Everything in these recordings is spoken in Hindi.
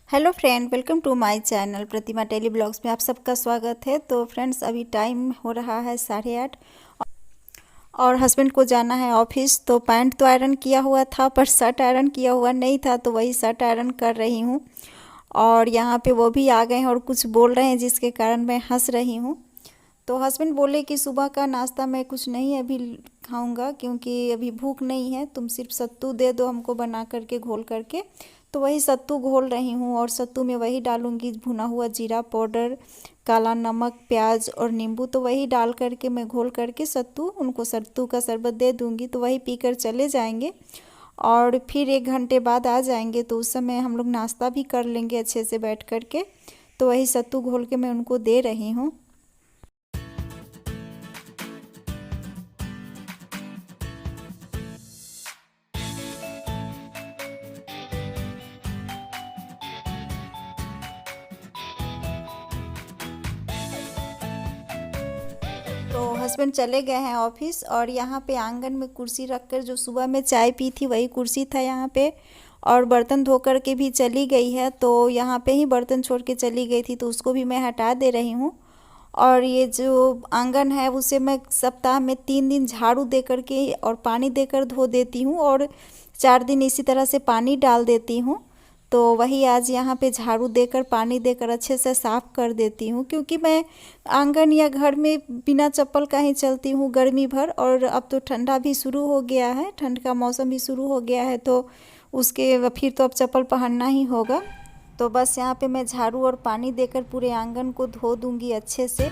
Hello friend, welcome to my channel Pratima daily blogs में आप सबका स्वागत है। तो फ्रेंड्स, अभी टाइम हो रहा है 8:30 और हस्बैंड को जाना है ऑफिस। तो पैंट तो आयरन किया हुआ था पर शर्ट आयरन किया हुआ नहीं था, तो वही शर्ट आयरन कर रही हूँ। और यहाँ पे वो भी आ गए हैं और कुछ बोल रहे हैं जिसके कारण मैं हंस रही हूँ। तो हस्बैंड बोले कि सुबह का नाश्ता मैं कुछ नहीं अभी खाऊंगा, क्योंकि अभी भूख नहीं है, तुम सिर्फ सत्तू दे दो हमको बना करके घोल करके। तो वही सत्तू घोल रही हूँ और सत्तू में वही डालूंगी भुना हुआ जीरा पाउडर, काला नमक, प्याज और नींबू। तो वही डाल करके मैं घोल करके सत्तू उनको सत्तू का शरबत दे दूंगी, तो वही पीकर चले जाएंगे। और फिर 1 घंटे बाद आ जाएंगे, तो उस समय हम लोग नाश्ता भी कर लेंगे अच्छे से बैठ करके। तो वही सत्तू घोल के मैं उनको दे रही हूँ। तो हस्बैंड चले गए हैं ऑफिस और यहाँ पे आंगन में कुर्सी रखकर जो सुबह में चाय पी थी वही कुर्सी था यहाँ पे। और बर्तन धो कर के भी चली गई है, तो यहाँ पे ही बर्तन छोड़ के चली गई थी, तो उसको भी मैं हटा दे रही हूँ। और ये जो आंगन है उसे मैं सप्ताह में 3 दिन झाड़ू दे करके और पानी देकर धो देती हूँ, और 4 दिन इसी तरह से पानी डाल देती हूँ। तो वही आज यहाँ पे झाड़ू देकर पानी देकर अच्छे से साफ़ कर देती हूँ, क्योंकि मैं आंगन या घर में बिना चप्पल का ही चलती हूँ गर्मी भर। और अब तो ठंडा भी शुरू हो गया है, ठंड का मौसम भी शुरू हो गया है, तो उसके फिर तो अब चप्पल पहनना ही होगा। तो बस यहाँ पे मैं झाड़ू और पानी देकर पूरे आंगन को धो दूँगी अच्छे से।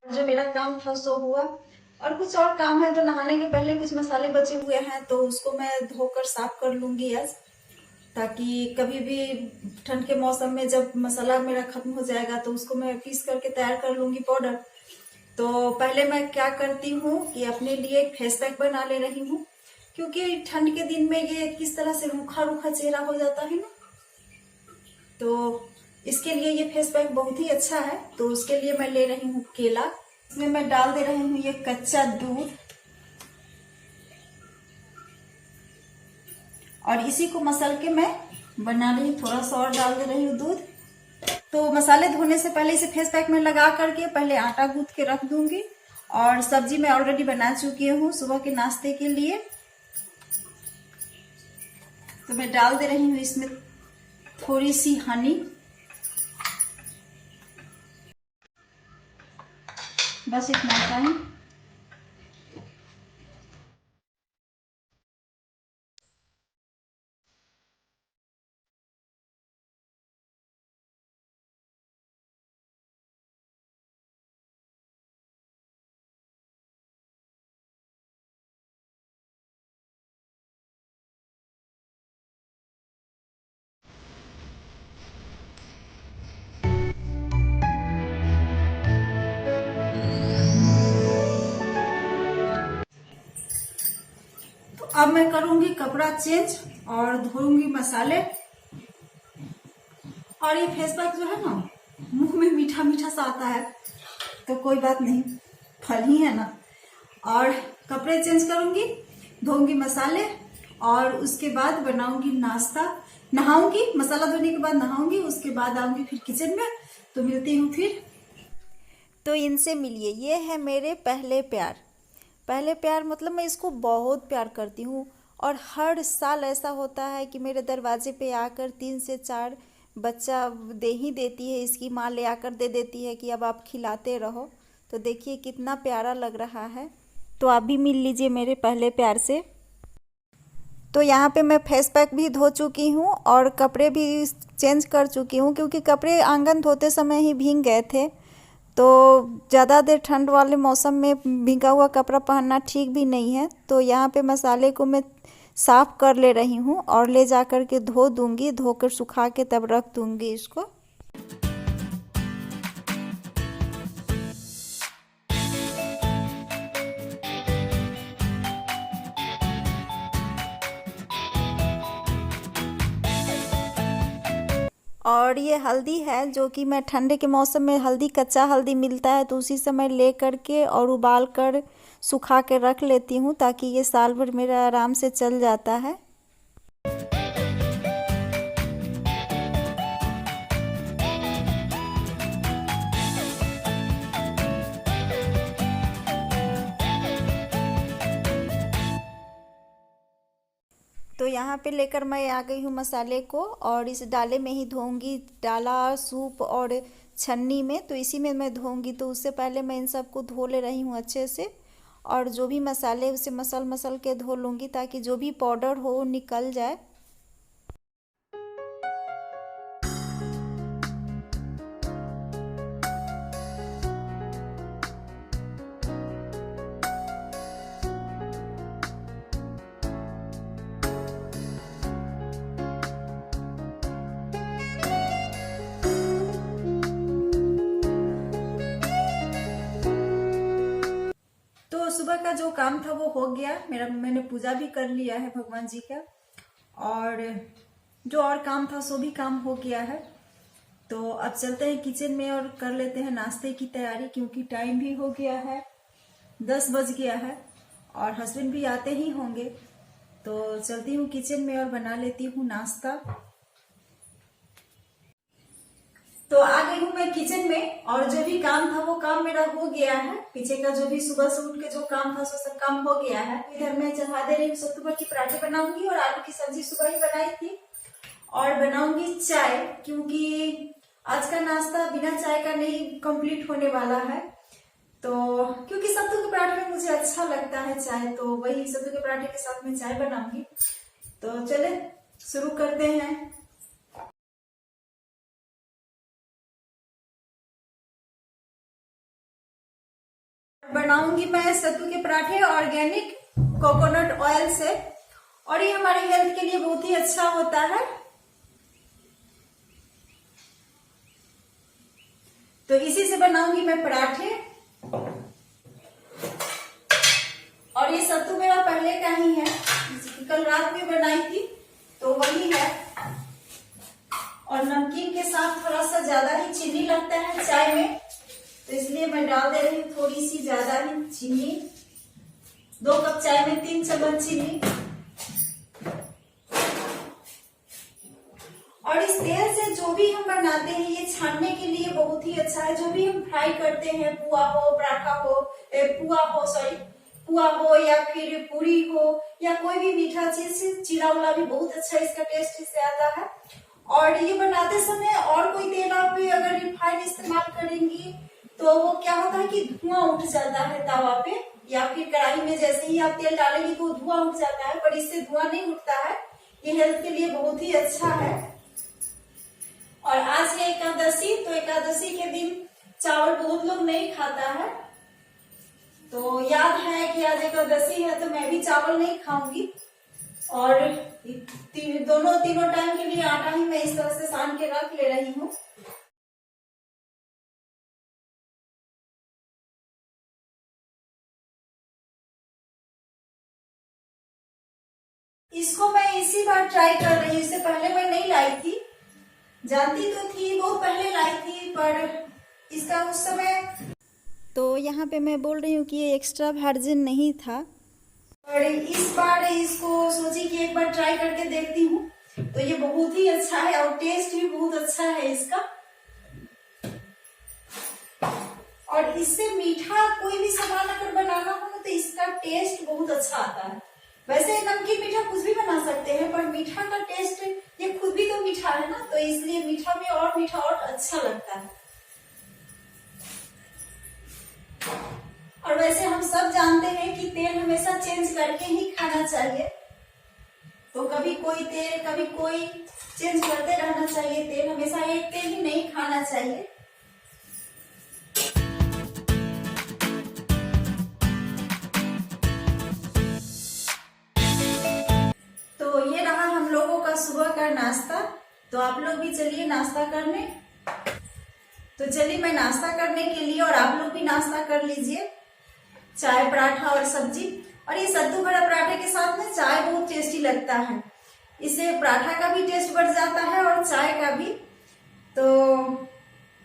जो मेरा काम था सो हुआ, और कुछ और काम है तो नहाने के पहले कुछ मसाले बचे हुए हैं तो उसको मैं धोकर साफ कर लूंगी आज, ताकि कभी भी ठंड के मौसम में जब मसाला मेरा खत्म हो जाएगा तो उसको मैं पीस करके तैयार कर लूंगी पाउडर। तो पहले मैं क्या करती हूँ कि अपने लिए एक फेस पैक बना ले रही हूँ, क्योंकि ठंड के दिन में ये किस तरह से रूखा रूखा चेहरा हो जाता है ना, तो इसके लिए ये फेस पैक बहुत ही अच्छा है। तो उसके लिए मैं ले रही हूँ केला, इसमें मैं डाल दे रही हूँ ये कच्चा दूध, और इसी को मसल के मैं बना रही हूँ। थोड़ा सा और डाल दे रही हूँ दूध। तो मसाले धोने से पहले इसे फेस पैक में लगा करके पहले आटा गूंथ के रख दूंगी। और सब्जी मैं ऑलरेडी बना चुकी हूँ सुबह के नाश्ते के लिए, तो मैं डाल दे रही हूँ इसमें थोड़ी सी हनी, बस इतना सा ही। अब मैं करूंगी कपड़ा चेंज और धोऊंगी मसाले। और ये फेस पैक जो है ना, मुंह में मीठा मीठा सा आता है, तो कोई बात नहीं, फल ही है ना। और कपड़े चेंज करूंगी, धोऊंगी मसाले, और उसके बाद बनाऊंगी नाश्ता। नहाऊंगी, मसाला धोने के बाद नहाऊंगी, उसके बाद आऊंगी फिर किचन में। तो मिलती हूँ फिर। तो इनसे मिलिए, ये है मेरे पहले प्यार। पहले प्यार मतलब मैं इसको बहुत प्यार करती हूँ, और हर साल ऐसा होता है कि मेरे दरवाजे पे आकर 3 से 4 बच्चा दे ही देती है, इसकी माँ ले आकर दे देती है कि अब आप खिलाते रहो। तो देखिए कितना प्यारा लग रहा है। तो आप भी मिल लीजिए मेरे पहले प्यार से। तो यहाँ पे मैं फेस पैक भी धो चुकी हूँ और कपड़े भी चेंज कर चुकी हूँ, क्योंकि कपड़े आंगन धोते समय ही भीग गए थे। तो ज़्यादा देर ठंड वाले मौसम में भीगा हुआ कपड़ा पहनना ठीक भी नहीं है। तो यहाँ पे मसाले को मैं साफ़ कर ले रही हूँ और ले जा कर के धो दूँगी, धोकर सुखा के तब रख दूँगी इसको। और ये हल्दी है, जो कि मैं ठंडे के मौसम में हल्दी, कच्चा हल्दी मिलता है, तो उसी समय ले कर के और उबाल कर सुखा के रख लेती हूँ, ताकि ये साल भर मेरा आराम से चल जाता है। तो यहाँ पे लेकर मैं आ गई हूँ मसाले को, और इस डाले में ही धोऊंगी। डाला, सूप और छन्नी में, तो इसी में मैं धोऊंगी। तो उससे पहले मैं इन सबको धो ले रही हूँ अच्छे से, और जो भी मसाले उसे मसल मसल के धो लूँगी, ताकि जो भी पाउडर हो वो निकल जाए। तो सुबह का जो काम था वो हो गया मेरा, मैंने पूजा भी कर लिया है भगवान जी का, और जो और काम था सो भी काम हो गया है। तो अब चलते हैं किचन में और कर लेते हैं नाश्ते की तैयारी, क्योंकि टाइम भी हो गया है, 10 बज गया है, और हस्बैंड भी आते ही होंगे। तो चलती हूँ किचन में और बना लेती हूँ नाश्ता। तो आ गई हूँ मैं किचन में, और जो भी काम था वो काम मेरा हो गया है। पीछे का जो भी सुबह से उठ के जो काम था वो सब काम हो गया है। इधर मैं चढ़ा दे रही हूँ, सत्तू भर की पराठे बनाऊंगी, और आलू की सब्जी सुबह ही बनाई थी। और बनाऊंगी चाय, क्योंकि आज का नाश्ता बिना चाय का नहीं कंप्लीट होने वाला है। तो क्योंकि सत्तू के पराठे में मुझे अच्छा लगता है चाय, तो वही सत्तू के पराठे के साथ में चाय बनाऊंगी। तो चले शुरू करते हैं। बनाऊंगी मैं सत्तू के पराठे ऑर्गेनिक कोकोनट ऑयल से, और ये हमारे हेल्थ के लिए बहुत ही अच्छा होता है। तो इसी से बनाऊंगी मैं पराठे। और ये सत्तू मेरा पहले का ही है, कल रात में बनाई थी, तो वही है। और नमकीन के साथ थोड़ा सा ज्यादा ही चीनी लगता है चाय में, तो इसलिए मैं डाल दे रही हूँ थोड़ी सी ज्यादा ही चीनी। 2 कप चाय में 3 चम्मच चीनी। और इस तेल से जो भी हम बनाते हैं ये छानने के लिए बहुत ही अच्छा है। जो भी हम फ्राई करते हैं, पुआ हो, पराठा हो, पुआ हो या फिर पूरी हो, या कोई भी मीठा चीज, चीला उला भी बहुत अच्छा इसका टेस्ट इससे आता है। और ये बनाते समय और कोई तेल आप अगर रिफाइंड इस्तेमाल करेंगी तो वो क्या होता है कि धुआं उठ जाता है तवा पे, या फिर कढ़ाई में जैसे ही आप तेल डालेंगे तो धुआं उठ जाता है, पर इससे धुआं नहीं उठता है। ये हेल्थ के लिए बहुत ही अच्छा है। और आज है एकादशी, तो एकादशी के दिन चावल बहुत लोग नहीं खाता है, तो याद है कि आज एकादशी है, तो मैं भी चावल नहीं खाऊंगी। और तीनों टाइम के लिए आटा ही मैं इस तरह से सान के रख ले रही हूँ। इसको मैं इसी बार ट्राई कर रही हूँ, इससे पहले मैं नहीं लाई थी, जानती तो थी, बहुत पहले लाई थी, पर इसका उस समय तो यहाँ पे मैं बोल रही हूँ कि ये एक्स्ट्रा वर्जिन नहीं था, और इस बार इसको सोची कि एक बार ट्राई करके देखती हूँ। तो ये बहुत ही अच्छा है और टेस्ट भी बहुत अच्छा है इसका, और इससे मीठा कोई भी सामान अगर बनाना हो ना तो इसका टेस्ट बहुत अच्छा आता है। वैसे नमकीन मीठा कुछ भी बना सकते हैं, पर मीठा का टेस्ट, ये खुद भी तो मीठा है ना, तो इसलिए मीठा में और मीठा और अच्छा लगता है। और वैसे हम सब जानते हैं कि तेल हमेशा चेंज करके ही खाना चाहिए, तो कभी कोई तेल कभी कोई चेंज करते रहना चाहिए तेल, हमेशा एक तेल ही नहीं खाना चाहिए। तो ये रहा हम लोगों का सुबह का नाश्ता। तो आप लोग भी चलिए नाश्ता करने। तो चलिए मैं नाश्ता करने के लिए, और आप लोग भी नाश्ता कर लीजिए, चाय पराठा और सब्जी। और ये सत्तू भरा पराठे के साथ में चाय बहुत टेस्टी लगता है, इससे पराठा का भी टेस्ट बढ़ जाता है और चाय का भी। तो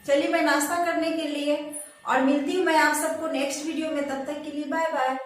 चलिए मैं नाश्ता करने के लिए, और मिलती हूँ मैं आप सबको नेक्स्ट वीडियो में, तब तक के लिए बाय बाय।